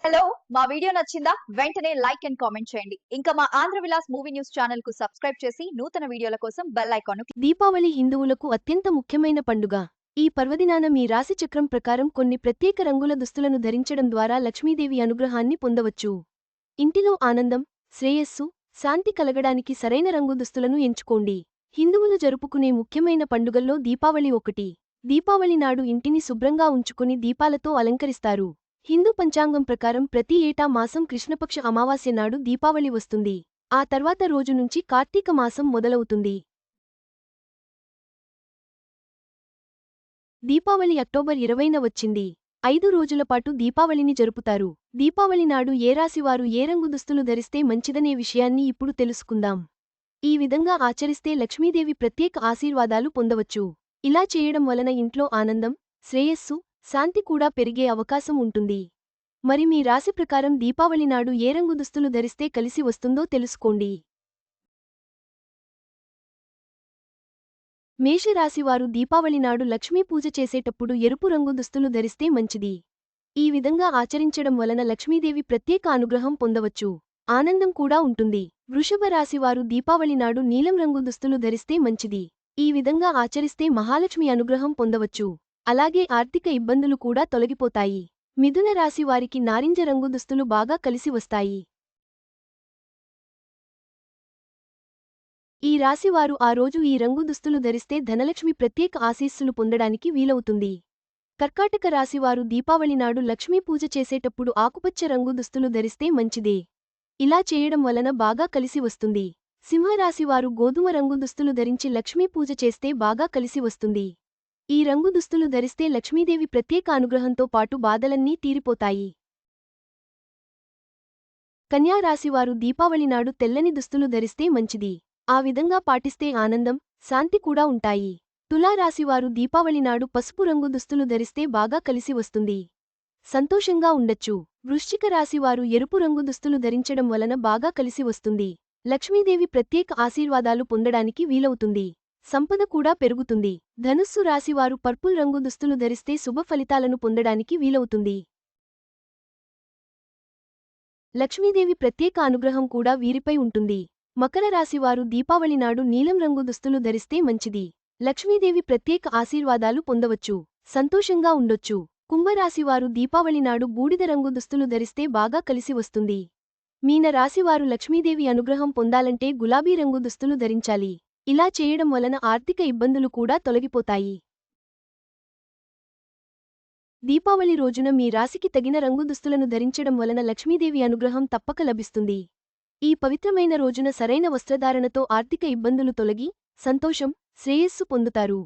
Hello, మా video నచ్చిందా? వెంటనే లైక్ అండ్ కామెంట్ చేయండి. ఇంకా మా Andhra Vilas movie news channel కు సబ్స్క్రైబ్ చేసి నూతన వీడియోల కోసం బెల్ ఐకాన్ దీపావళి హిందువులకు అత్యంత ముఖ్యమైన పండుగ. ఈ పర్వదినాన మీ రాశిచక్రం ప్రకారం కొన్ని ప్రత్యేక రంగుల దుస్తులను ధరించడం ద్వారా లక్ష్మీదేవి అనుగ్రహాన్ని పొందవచ్చు. ఇంటిలో ఆనందం, శ్రేయస్సు, శాంతి కలగడానికి సరైన రంగు దుస్తులను ఎంచుకోండి. హిందువులు జరుపుకునే ముఖ్యమైన పండుగల్లో దీపావళి ఒకటి. దీపావళి నాడు ఇంటిని శుభ్రంగా ఉంచుకుని దీపాలతో అలంకరిస్తారు. హిందూ పంచాంగం ప్రకారం ప్రతి ఏటా మాసం కృష్ణపక్ష అమావాస్య నాడు దీపావళి వస్తుంది. ఆ తర్వాత రోజు నుంచి కార్తీక మాసం మొదలవుతుంది. దీపావళి అక్టోబర్ 20న వచ్చింది. 5 రోజుల పాటు దీపావళిని జరుపుతారు. దీపావళి నాడు ఏ రాశివారు ఏ రంగు దుస్తులు ధరిస్తే మంచిదనే విషయాన్ని ఇప్పుడు తెలుసుకుందాం. ఈ విధంగా ఆచరిస్తే లక్ష్మీదేవి ప్రత్యేక ఆశీర్వాదాలు పొందవచ్చు. ఇలా చేయడం వలన ఇంట్లో ఆనందం, శ్రేయస్సు, శాంతి కూడా పెరిగే అవకాశం ఉంటుంది. మరి మీ రాశి ప్రకారం దీపావళి నాడు ఏ రంగు దుస్తులు ధరిస్తే కలిసి వస్తుందో తెలుసుకోండి. మేషరాశివారు దీపావళి నాడు లక్ష్మీ పూజ చేసేటప్పుడు ఎరుపు రంగు దుస్తులు ధరిస్తే మంచిది. ఈ విధంగా ఆచరించడం వలన లక్ష్మీదేవి ప్రత్యేక అనుగ్రహం పొందవచ్చు. ఆనందం కూడా ఉంటుంది. వృషభ రాశివారు దీపావళి నాడు నీలం రంగు దుస్తులు ధరిస్తే మంచిది. ఈ విధంగా ఆచరిస్తే మహాలక్ష్మి అనుగ్రహం పొందవచ్చు. అలాగే ఆర్థిక ఇబ్బందులు కూడా తొలగిపోతాయి. మిథున రాశి వారికి నారింజ రంగు దుస్తులు బాగా కలిసి వస్తాయి. ఈ రాశివారు ఆ రోజు ఈ రంగు దుస్తులు ధరిస్తే ధనలక్ష్మి ప్రత్యేక ఆశీస్సులు పొందడానికి వీలవుతుంది. కర్కాటక రాశివారు దీపావళి నాడు లక్ష్మీ పూజ చేసేటప్పుడు ఆకుపచ్చ రంగు దుస్తులు ధరిస్తే మంచిదే. ఇలా చేయడం వలన బాగా కలిసి వస్తుంది. సింహరాశివారు గోధుమ రంగు దుస్తులు ధరించి లక్ష్మీ పూజ చేస్తే బాగా కలిసి వస్తుంది. ఈ రంగు దుస్తులు ధరిస్తే లక్ష్మీదేవి ప్రత్యేక అనుగ్రహంతో పాటు బాధలన్నీ తీరిపోతాయి. కన్యా రాశివారు దీపావళి నాడు తెల్లని దుస్తులు ధరిస్తే మంచిది. ఆ విధంగా పాటిస్తే ఆనందం, శాంతి కూడా ఉంటాయి. తులారాశివారు దీపావళి నాడు పసుపు రంగు దుస్తులు ధరిస్తే బాగా కలిసి వస్తుంది. సంతోషంగా ఉండొచ్చు. వృశ్చిక రాశివారు ఎరుపు రంగు దుస్తులు ధరించడం వలన బాగా కలిసి వస్తుంది. లక్ష్మీదేవి ప్రత్యేక ఆశీర్వాదాలు పొందడానికి వీలవుతుంది. సంపద కూడా పెరుగుతుంది. ధనుస్సు రాశివారు పర్పుల్ రంగు దుస్తులు ధరిస్తే శుభ ఫలితాలను పొందడానికి వీలవుతుంది. లక్ష్మీదేవి ప్రత్యేక అనుగ్రహం కూడా వీరిపై ఉంటుంది. మకర రాశివారు దీపావళి నాడు నీలం రంగు దుస్తులు ధరిస్తే మంచిది. లక్ష్మీదేవి ప్రత్యేక ఆశీర్వాదాలు పొందవచ్చు. సంతోషంగా ఉండొచ్చు. కుంభరాశివారు దీపావళి నాడు బూడిద రంగు దుస్తులు ధరిస్తే బాగా కలిసి వస్తుంది. మీన రాశివారు లక్ష్మీదేవి అనుగ్రహం పొందాలంటే గులాబీ రంగు దుస్తులు ధరించాలి. ఇలా చేయడం వలన ఆర్థిక ఇబ్బందులు కూడా తొలగిపోతాయి. దీపావళి రోజున మీ రాశికి తగిన రంగు దుస్తులను ధరించడం వలన లక్ష్మీదేవి అనుగ్రహం తప్పక లభిస్తుంది. ఈ పవిత్రమైన రోజున సరైన వస్త్రధారణతో ఆర్థిక ఇబ్బందులు తొలగి సంతోషం, శ్రేయస్సు పొందుతారు.